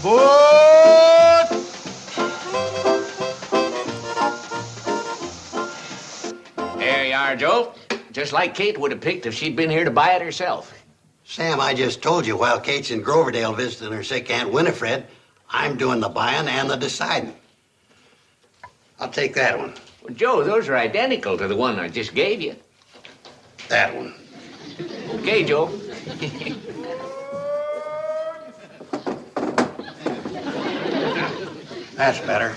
Boot! There you are, Joe. Just like Kate would have picked if she'd been here to buy it herself. Sam, I just told you while Kate's in Groverdale visiting her sick Aunt Winifred, I'm doing the buying and the deciding. I'll take that one. Well, Joe, those are identical to the one I just gave you. That one. Okay, Joe. That's better.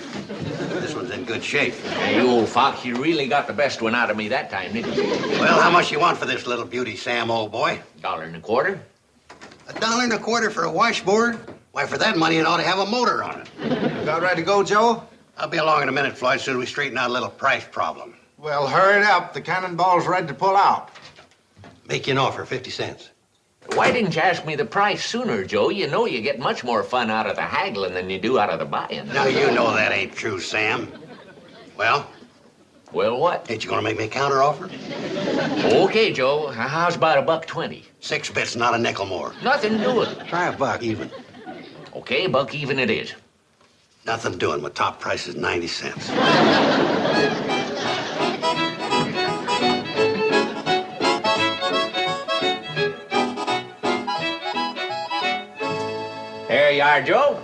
This one's in good shape. Hey, you old fox, you really got the best one out of me that time, didn't you? Well, how much you want for this little beauty, Sam, old boy? $1.25. $1.25 for a washboard? Why, for that money, it ought to have a motor on it. You got ready to go, Joe? I'll be along in a minute, Floyd, soon as we straighten out a little price problem. Well, hurry it up. The cannonball's ready to pull out. Make you an offer, 50 cents. Why didn't you ask me the price sooner, Joe? You know you get much more fun out of the haggling than you do out of the buying. Now, you know that ain't true, Sam. Well, Well, what? ain't you gonna make me a counter offer? Okay, Joe. How's about $1.20? 6 bits, not a nickel more. Nothing doing. Try $1 even. Okay, $1 even it is. Nothing doing. My top price is 90 cents. There you are, Joe.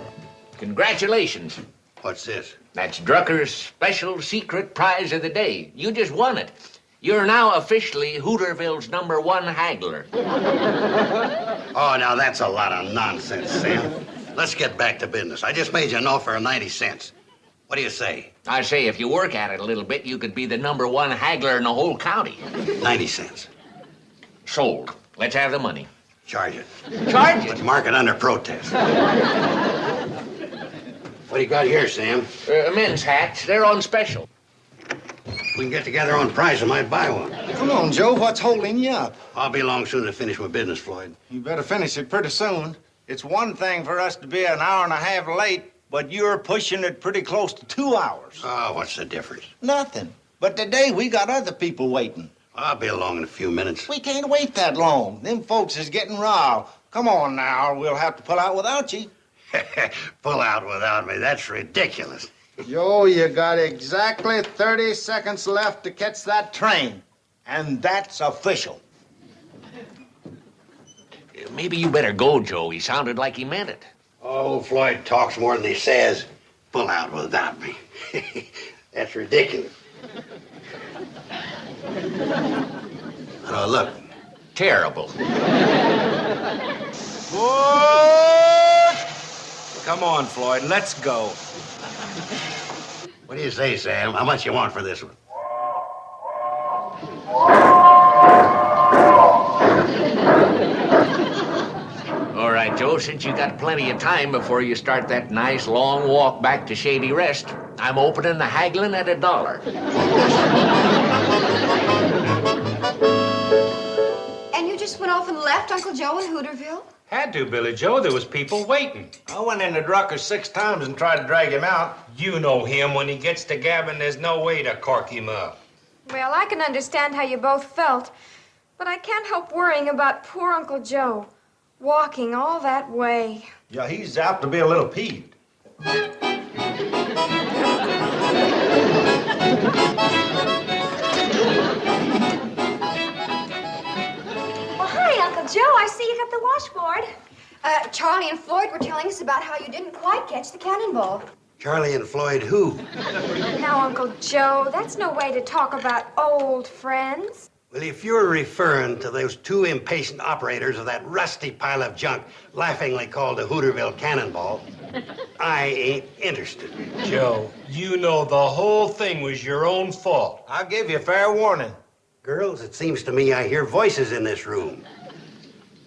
Congratulations. What's this? That's Drucker's special secret prize of the day. You just won it. You're now officially Hooterville's #1 haggler. Oh, now that's a lot of nonsense, Sam. Let's get back to business. I just made you an offer of 90 cents. What do you say? I say, if you work at it a little bit, you could be the #1 haggler in the whole county. 90 cents. Sold. Let's have the money. Charge it. Charge Let's it. mark it under protest. What do you got here, Sam? Men's hats. They're on special. We can get together on price. I might buy one. Come on, Joe. What's holding you up? I'll be along soon to finish my business, Floyd. You better finish it pretty soon. It's one thing for us to be an hour and a half late, but you're pushing it pretty close to 2 hours. Oh, what's the difference? Nothing. But today we got other people waiting. I'll be along in a few minutes. We can't wait that long. Them folks is getting riled. Come on now, we'll have to pull out without you. Pull out without me. That's ridiculous. Joe, you got exactly 30 seconds left to catch that train. And that's official. Maybe you better go, Joe. He sounded like he meant it. Oh, Floyd talks more than he says. Pull out without me. That's ridiculous. Oh, look. Terrible. Come on, Floyd, let's go. What do you say, Sam? How much you want for this one? All right, Joe, since you got plenty of time before you start that nice long walk back to Shady Rest, I'm opening the haggling at $1. And you just went off and left Uncle Joe in Hooterville? Had to, Billy Joe. There was people waiting. I went into Drucker 6 times and tried to drag him out. You know him. When he gets to gabbing, there's no way to cork him up. Well, I can understand how you both felt, but I can't help worrying about poor Uncle Joe, walking all that way. Yeah, he's apt to be a little peeved. Well, hi, Uncle Joe. I see you got the washboard. Charlie and Floyd were telling us about how you didn't quite catch the cannonball. Charlie and Floyd who? Now, Uncle Joe, that's no way to talk about old friends. Well, if you're referring to those 2 impatient operators of that rusty pile of junk laughingly called the Hooterville Cannonball, I ain't interested. Joe, you know the whole thing was your own fault. I'll give you fair warning. Girls, it seems to me I hear voices in this room.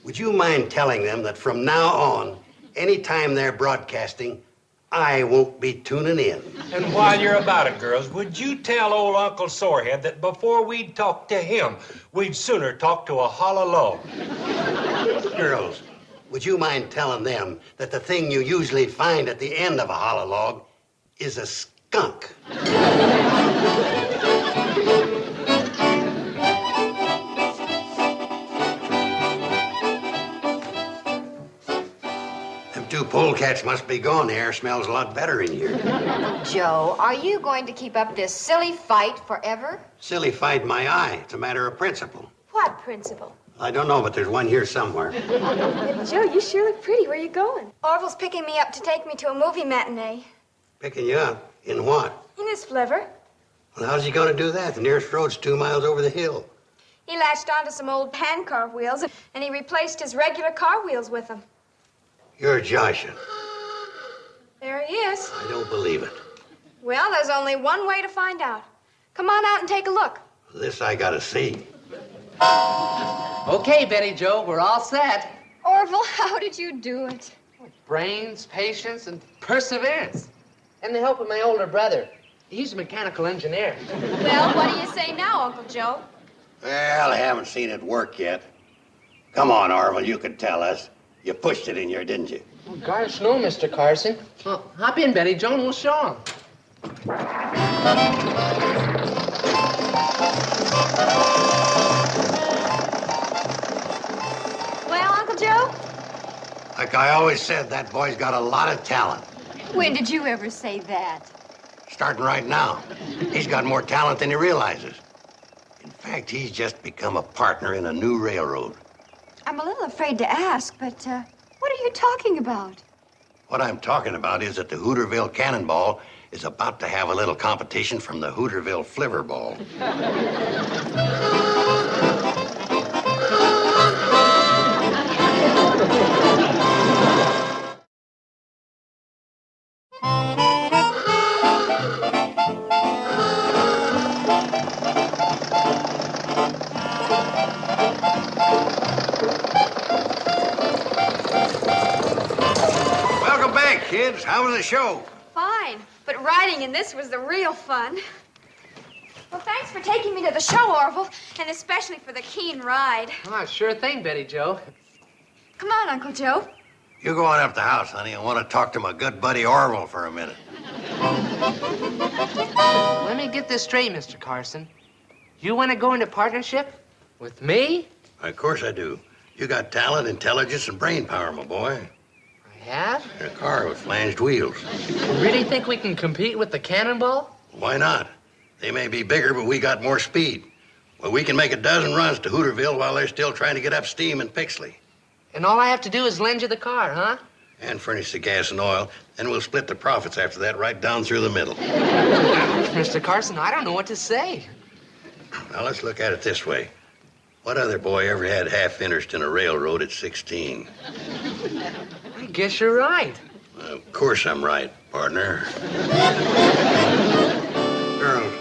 Would you mind telling them that from now on, anytime they're broadcasting, I won't be tuning in? And while you're about it, girls, would you tell old Uncle Sorehead that before we'd talk to him, we'd sooner talk to a hollow log? Girls, would you mind telling them that the thing you usually find at the end of a hollow log is a skunk? Them two polecats must be gone. The air smells a lot better in here. Joe, are you going to keep up this silly fight forever? Silly fight my eye. It's a matter of principle. What principle? I don't know, but there's one here somewhere. Joe, you sure look pretty. Where are you going? Orville's picking me up to take me to a movie matinee. Picking you up? In what? In his flivver. Well, how's he going to do that? The nearest road's 2 miles over the hill. He latched onto some old hand car wheels, and he replaced his regular car wheels with them. You're joshing. There he is. I don't believe it. Well, there's only one way to find out. Come on out and take a look. This I gotta see. Okay, Betty Joe, we're all set. Orville, how did you do it? Brains, patience, and perseverance. And the help of my older brother. He's a mechanical engineer. Well, what do you say now, Uncle Joe? Well, I haven't seen it work yet. Come on, Orville, you could tell us. You pushed it in here, didn't you? Oh, gosh, no, Mr. Carson. Well, hop in, Betty Joe, and we'll show him. Well, Uncle Joe? Like I always said, that boy's got a lot of talent. When did you ever say that? Starting right now. He's got more talent than he realizes. In fact, he's just become a partner in a new railroad. I'm a little afraid to ask, but what are you talking about? What I'm talking about is that the Hooterville Cannonball is about to have a little competition from the Hooterville Flivverball. Welcome back, kids. How was the show? Fine, but riding in this was the real fun. Well, thanks for taking me to the show, Orville, and especially for the keen ride. Ah, sure thing, Betty Joe. Come on, Uncle Joe. You go on up the house, honey. I want to talk to my good buddy Orville for a minute. Let me get this straight, Mr. Carson. You want to go into partnership with me? Of course I do. You got talent, intelligence, and brain power, my boy. I have? In a car with flanged wheels. You really think we can compete with the Cannonball? Why not? They may be bigger, but we got more speed. Well, we can make a dozen runs to Hooterville while they're still trying to get up steam in Pixley. And all I have to do is lend you the car, huh? And furnish the gas and oil. Then we'll split the profits after that right down through the middle. Mr. Carson, I don't know what to say. Now, let's look at it this way. What other boy ever had half interest in a railroad at 16? I guess you're right. Of course I'm right, partner. Girls,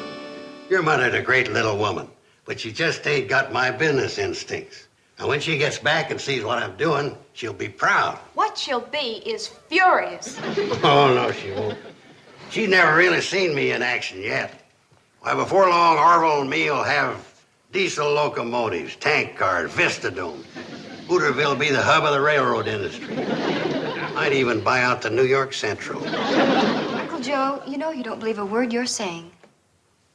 your mother's a great little woman, but she just ain't got my business instincts. And when she gets back and sees what I'm doing, she'll be proud. What she'll be is furious. Oh, no, she won't. She's never really seen me in action yet. Why, before long, Orville and me will have diesel locomotives, tank cars, Vistadome. Hooterville will be the hub of the railroad industry. Might even buy out the New York Central. Uncle Joe, you know you don't believe a word you're saying.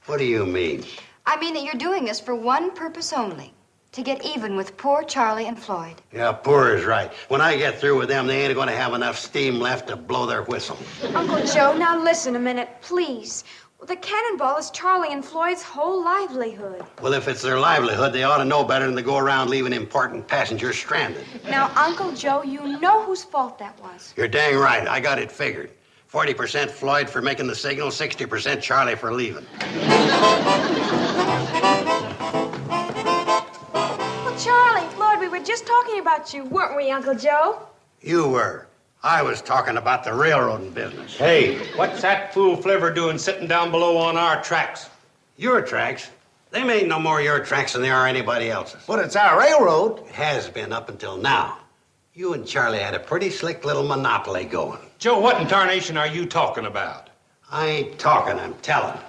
What do you mean? I mean that you're doing this for one purpose only. To get even with poor Charlie and Floyd. Yeah, poor is right. When I get through with them, they ain't gonna have enough steam left to blow their whistle. Uncle Joe, now listen a minute, please. The Cannonball is Charlie and Floyd's whole livelihood. Well, if it's their livelihood, they ought to know better than to go around leaving important passengers stranded. Now, Uncle Joe, you know whose fault that was. You're dang right. I got it figured. 40% Floyd for making the signal, 60% Charlie for leaving. Well, Charlie, Floyd, we were just talking about you, weren't we, Uncle Joe? You were. I was talking about the railroading business. Hey, what's that fool Flivver doing sitting down below on our tracks? Your tracks? They ain't no more your tracks than they are anybody else's. But it's our railroad. It has been up until now. You and Charlie had a pretty slick little monopoly going. Joe, what in tarnation are you talking about? I ain't talking, I'm telling.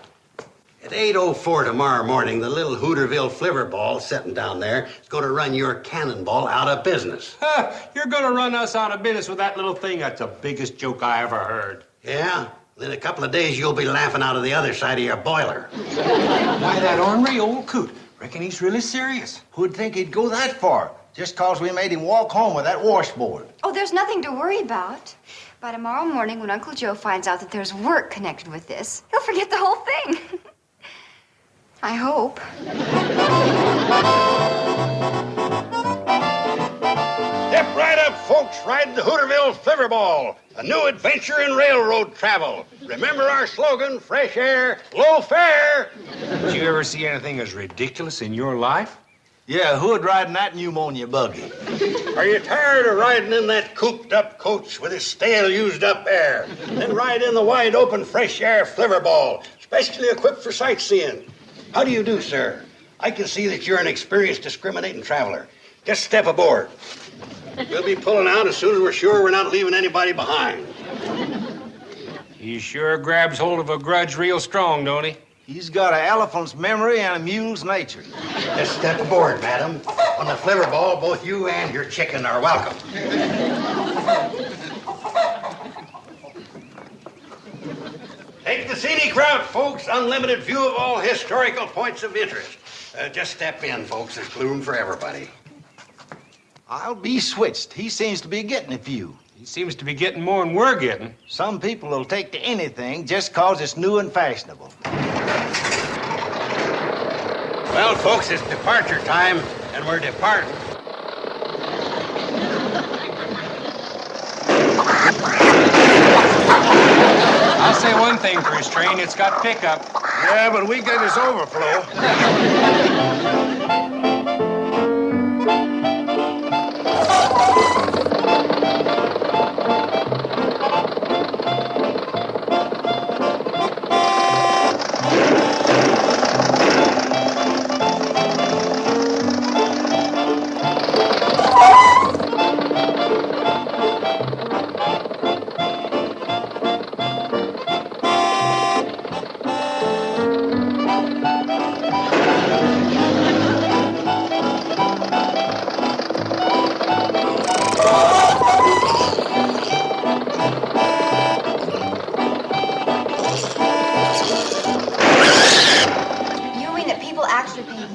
At 8:04 tomorrow morning, the little Hooterville Flivverball sitting down there is going to run your Cannonball out of business. You're gonna run us out of business with that little thing? That's the biggest joke I ever heard. Yeah? In a couple of days, you'll be laughing out of the other side of your boiler. Why, that ornery old coot. Reckon he's really serious. Who'd think he'd go that far? just 'cause we made him walk home with that washboard. Oh, there's nothing to worry about. By tomorrow morning, when Uncle Joe finds out that there's work connected with this, he'll forget the whole thing. I hope. Step right up, folks. Ride the Hooterville Flivverball, a new adventure in railroad travel. Remember our slogan, fresh air, low fare. Did you ever see anything as ridiculous in your life? Yeah, who'd ride in that pneumonia buggy? Are you tired of riding in that cooped-up coach with its stale, used-up air? Then ride in the wide-open fresh air Flivverball, specially equipped for sightseeing. How do you do, sir? I can see that you're an experienced, discriminating traveler. Just step aboard. We'll be pulling out as soon as we're sure we're not leaving anybody behind. He sure grabs hold of a grudge real strong, don't he? He's got an elephant's memory and a mule's nature. Just step aboard, madam. On the Flivverball, both you and your chicken are welcome. Take the scenic route, folks. Unlimited view of all historical points of interest. Just step in, folks. There's room for everybody. I'll be switched. He seems to be getting a few. He seems to be getting more than we're getting. Some people will take to anything just 'cause it's new and fashionable. Well, folks, it's departure time, and we're departing. I'll say one thing for his train, it's got pickup. Yeah, but we get his overflow.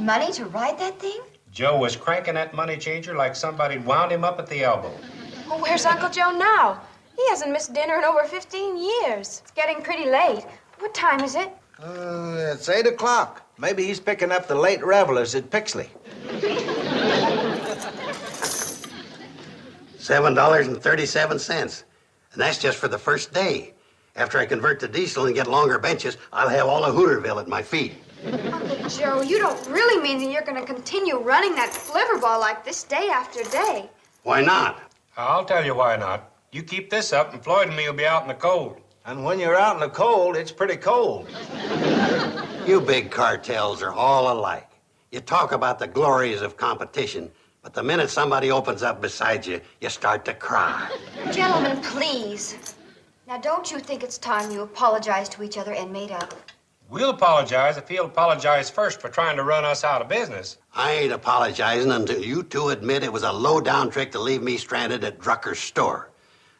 Money to ride that thing? Joe was cranking that money changer like somebody'd wound him up at the elbow. Well, where's Uncle Joe now? He hasn't missed dinner in over 15 years. It's getting pretty late. What time is it? It's 8 o'clock. Maybe he's picking up the late revelers at Pixley. $7.37. And that's just for the first day. After I convert to diesel and get longer benches, I'll have all of Hooterville at my feet. Uncle Joe, you don't really mean that you're going to continue running that Flivverball like this day after day. Why not? I'll tell you why not. You keep this up and Floyd and me will be out in the cold. And when you're out in the cold, it's pretty cold. You big cartels are all alike. You talk about the glories of competition, but the minute somebody opens up beside you, you start to cry. Gentlemen, please. Now, don't you think it's time you apologize to each other and made up? We'll apologize if he'll apologize first for trying to run us out of business. I ain't apologizing until you two admit it was a low-down trick to leave me stranded at Drucker's store.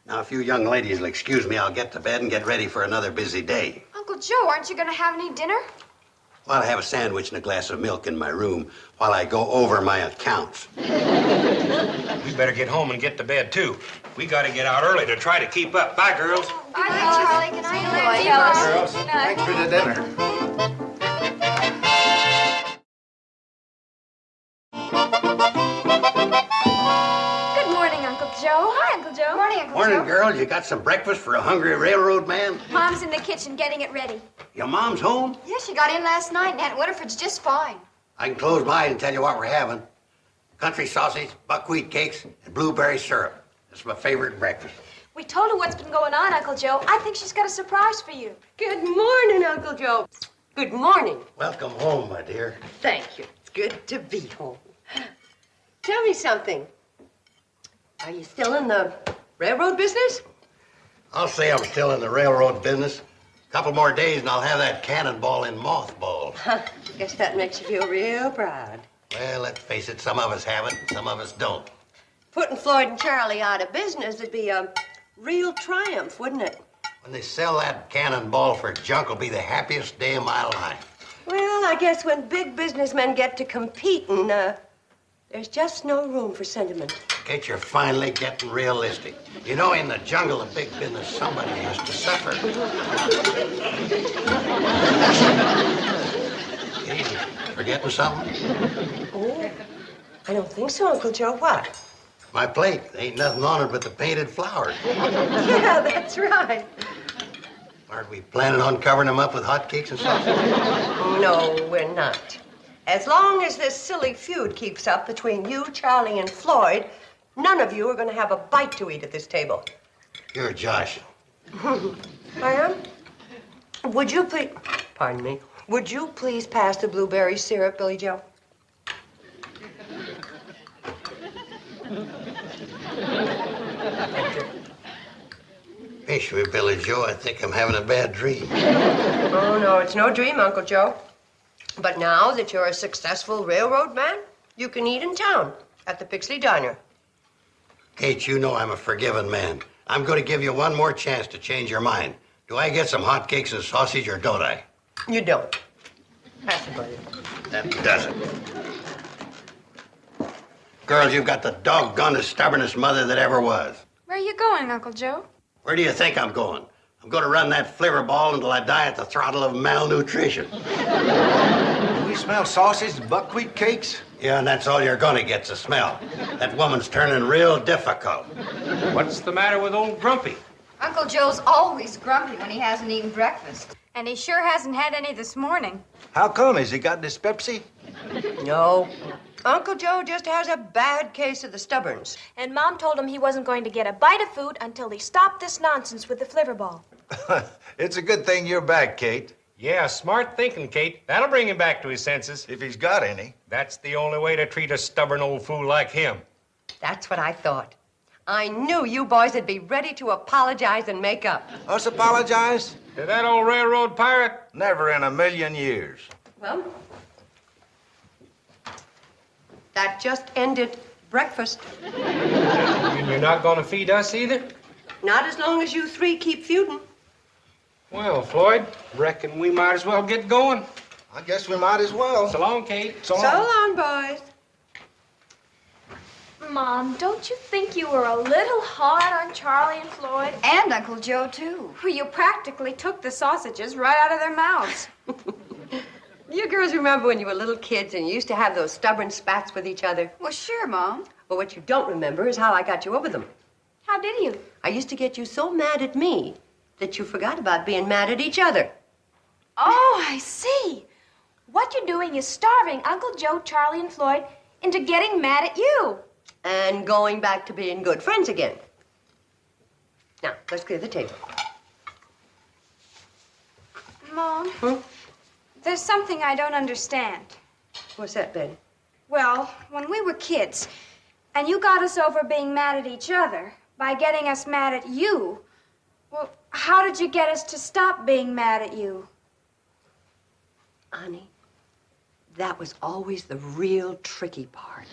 Now, if you young ladies will excuse me, I'll get to bed and get ready for another busy day. Uncle Joe, aren't you going to have any dinner? Well, I have a sandwich and a glass of milk in my room while I go over my accounts. We better get home and get to bed, too. We got to get out early to try to keep up. Bye, girls. Bye, Charlie. Good night, Girls, thanks for the dinner. Good morning, Uncle Joe. Hi, Uncle Joe. Morning, Uncle Morning, Joe. girls. You got some breakfast for a hungry railroad man? Mom's in the kitchen getting it ready. Your mom's home? Yeah, she got in last night, and Aunt Winifred's just fine. I can close my eyes and tell you what we're having. Country sausage, buckwheat cakes, and blueberry syrup. That's my favorite breakfast. We told her what's been going on, Uncle Joe. I think she's got a surprise for you. Good morning, Uncle Joe. Good morning. Welcome home, my dear. Thank you. It's good to be home. Tell me something. Are you still in the railroad business? I'll say I'm still in the railroad business. A couple more days and I'll have that cannonball in mothballs. Guess that makes you feel real proud. Well, let's face it, some of us have it, some of us don't. Putting Floyd and Charlie out of business would be a real triumph, wouldn't it? When they sell that cannonball for junk will be the happiest day of my life. Well, I guess when big businessmen get to competing, There's just no room for sentiment. Kate, you're finally getting realistic. You know, in the jungle of big business, somebody has to suffer. Kate, forgetting something? Oh, I don't think so, Uncle Joe. What? My plate. Ain't nothing on it but the painted flowers. Yeah, that's right. Aren't we planning on covering them up with hotcakes and sausage? No, we're not. As long as this silly feud keeps up between you, Charlie, and Floyd, none of you are going to have a bite to eat at this table. You're Josh. I am? Would you please... Pardon me. Would you please pass the blueberry syrup, Billy Joe? Fish with Billy Joe, I think I'm having a bad dream. Oh, no, it's no dream, Uncle Joe. But now that you're a successful railroad man, you can eat in town at the Pixley Diner. Kate, you know I'm a forgiving man. I'm going to give you one more chance to change your mind. Do I get some hotcakes and sausage or don't I? You don't. Pass it, buddy. That does it. Girls, you've got the doggonest, stubbornest mother that ever was. Where are you going, Uncle Joe? Where do you think I'm going? I'm going to run that Flivverball until I die at the throttle of malnutrition. Do we smell sausage and buckwheat cakes? Yeah, and that's all you're going to get's a smell. That woman's turning real difficult. What's the matter with old Grumpy? Uncle Joe's always grumpy when he hasn't eaten breakfast. And he sure hasn't had any this morning. How come? Has he got dyspepsy? No. Uncle Joe just has a bad case of the stubborns. And Mom told him he wasn't going to get a bite of food until he stopped this nonsense with the Flivverball. It's a good thing you're back, Kate. Yeah, smart thinking, Kate. That'll bring him back to his senses. If he's got any. That's the only way to treat a stubborn old fool like him. That's what I thought. I knew you boys would be ready to apologize and make up. Us apologize? To that old railroad pirate? Never in a million years. Well, that just ended breakfast. And you're not going to feed us either? Not as long as you three keep feuding. Well, Floyd, reckon we might as well get going. I guess we might as well. So long, Kate. So long, boys. Mom, don't you think you were a little hard on Charlie and Floyd? And Uncle Joe, too. Well, you practically took the sausages right out of their mouths. You girls remember when you were little kids and you used to have those stubborn spats with each other? Well, sure, Mom. Well, what you don't remember is how I got you over them. How did you? I used to get you so mad at me that you forgot about being mad at each other. Oh, I see. What you're doing is starving Uncle Joe, Charlie, and Floyd into getting mad at you. And going back to being good friends again. Now, let's clear the table. Mom, there's something I don't understand. What's that, Betty? Well, when we were kids, and you got us over being mad at each other by getting us mad at you, well, how did you get us to stop being mad at you? Honey, that was always the real tricky part.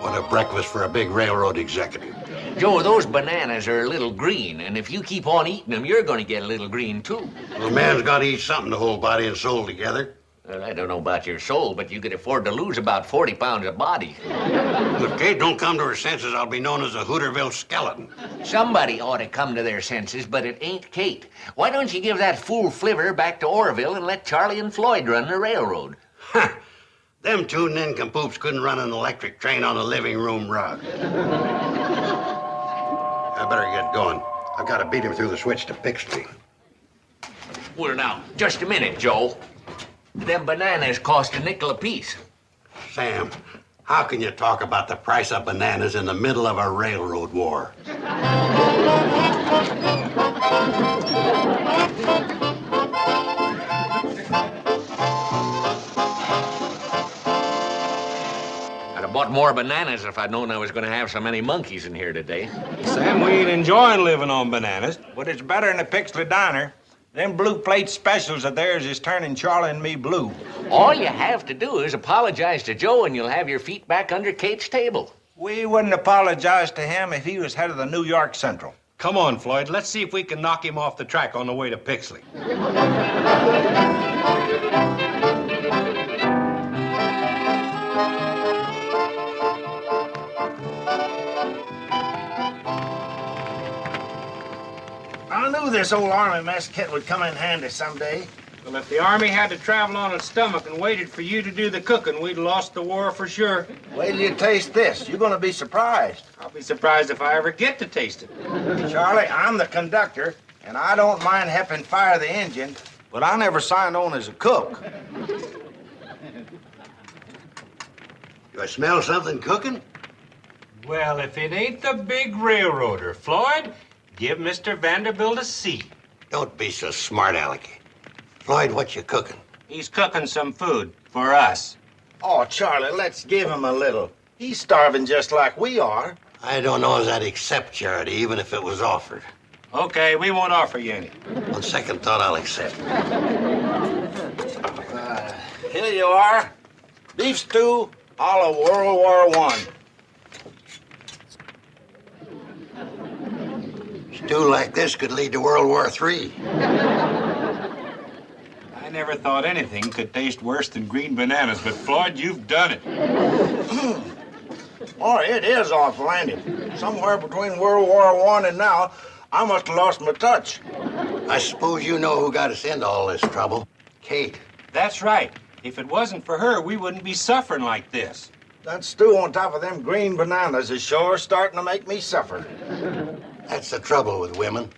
What a breakfast for a big railroad executive. Joe, those bananas are a little green, and if you keep on eating them, you're going to get a little green, too. Well, a man's got to eat something to hold body and soul together. Well, I don't know about your soul, but you could afford to lose about 40 pounds of body. If Kate don't come to her senses, I'll be known as a Hooterville skeleton. Somebody ought to come to their senses, but it ain't Kate. Why don't you give that fool Flivver back to Orville and let Charlie and Floyd run the railroad? Huh. Them two nincompoops couldn't run an electric train on a living room rug. I better get going. I've got to beat him through the switch to Pixley. Well, now, just a minute, Joe. Them bananas cost a nickel apiece. Sam, how can you talk about the price of bananas in the middle of a railroad war? I'd have bought more bananas if I'd known I was going to have so many monkeys in here today. Sam, we ain't enjoying living on bananas. But it's better in the Pixley Diner. Them blue plate specials of theirs is turning Charlie and me blue. All you have to do is apologize to Joe and you'll have your feet back under Kate's table. We wouldn't apologize to him if he was head of the New York Central. Come on, Floyd. Let's see if we can knock him off the track on the way to Pixley. knew this old army mess kit would come in handy someday. Well, if the Army had to travel on its stomach and waited for you to do the cooking, we'd lost the war for sure. Wait till you taste this. You're gonna be surprised. I'll be surprised if I ever get to taste it. Charlie, I'm the conductor, and I don't mind helping fire the engine, but I never signed on as a cook. Do I smell something cooking? Well, if it ain't the big railroader, Floyd, give Mr. Vanderbilt a seat. Don't be so smart, Alecky. Floyd, what you cooking? He's cooking some food for us. Oh, Charlie, let's give him a little. He's starving just like we are. I don't know as I'd accept charity, even if it was offered. Okay, we won't offer you any. On second thought, I'll accept. Here you are. Beef stew, a la World War I. Stew like this could lead to World War III. I never thought anything could taste worse than green bananas, but Floyd, you've done it. Oh, it is off-landed. Somewhere between World War I and now, I must have lost my touch. I suppose you know who got us into all this trouble. Kate. That's right. If it wasn't for her, we wouldn't be suffering like this. That stew on top of them green bananas is sure starting to make me suffer. That's the trouble with women.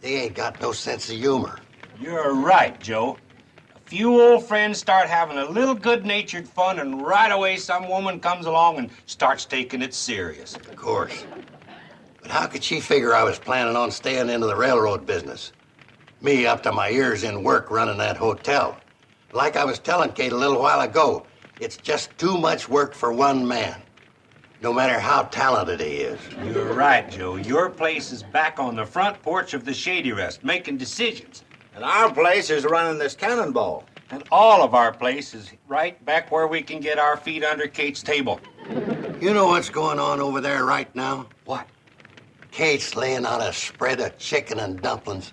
They ain't got no sense of humor. You're right, Joe. A few old friends start having a little good-natured fun, and right away some woman comes along and starts taking it serious. Of course. But how could she figure I was planning on staying into the railroad business? Me up to my ears in work running that hotel. Like I was telling Kate a little while ago, it's just too much work for one man, no matter how talented he is. You're right, Joe. Your place is back on the front porch of the Shady Rest, making decisions. And our place is running this cannonball. And all of our place is right back where we can get our feet under Kate's table. You know what's going on over there right now? What? Kate's laying out a spread of chicken and dumplings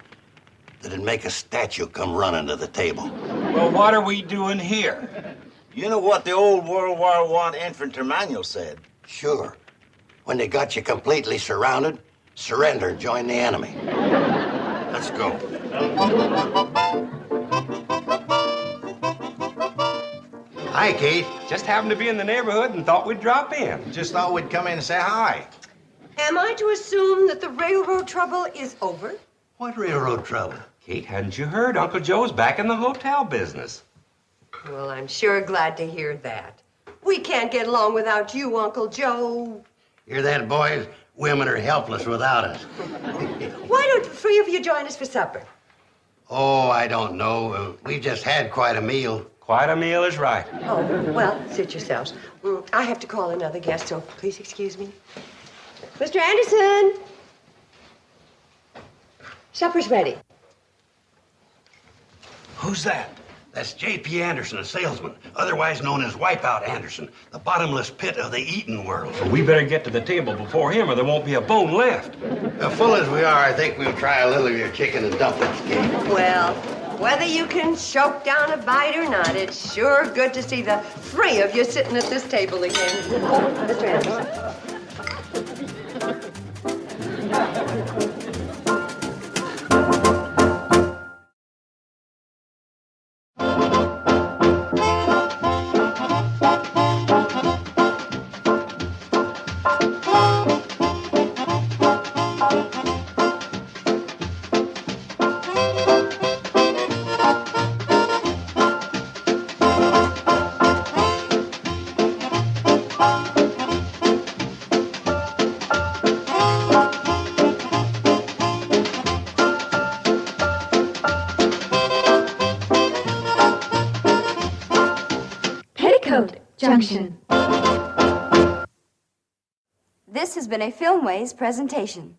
that'd make a statue come running to the table. Well, what are we doing here? You know what the old World War I infantry manual said? Sure. When they got you completely surrounded, surrender and join the enemy. Let's go. Hi, Kate. Just happened to be in the neighborhood and thought we'd drop in. Just thought we'd come in and say hi. Am I to assume that the railroad trouble is over? What railroad trouble? Kate, hadn't you heard? Uncle Joe's back in the hotel business. Well, I'm sure glad to hear that. We can't get along without you, Uncle Joe. Hear that, boys? Women are helpless without us. Why don't the three of you join us for supper? Oh, I don't know. We just had quite a meal. Quite a meal is right. Oh, well, sit yourselves. I have to call another guest, so please excuse me. Mr. Anderson! Supper's ready. Who's that? That's J.P. Anderson, a salesman, otherwise known as Wipeout Anderson, the bottomless pit of the eating world. Well, we better get to the table before him or there won't be a bone left. Full as we are, I think we'll try a little of your chicken and dumplings, Kate. Well, whether you can choke down a bite or not, it's sure good to see the three of you sitting at this table again. Mr. Anderson. Petticoat Junction. This has been a Filmways presentation.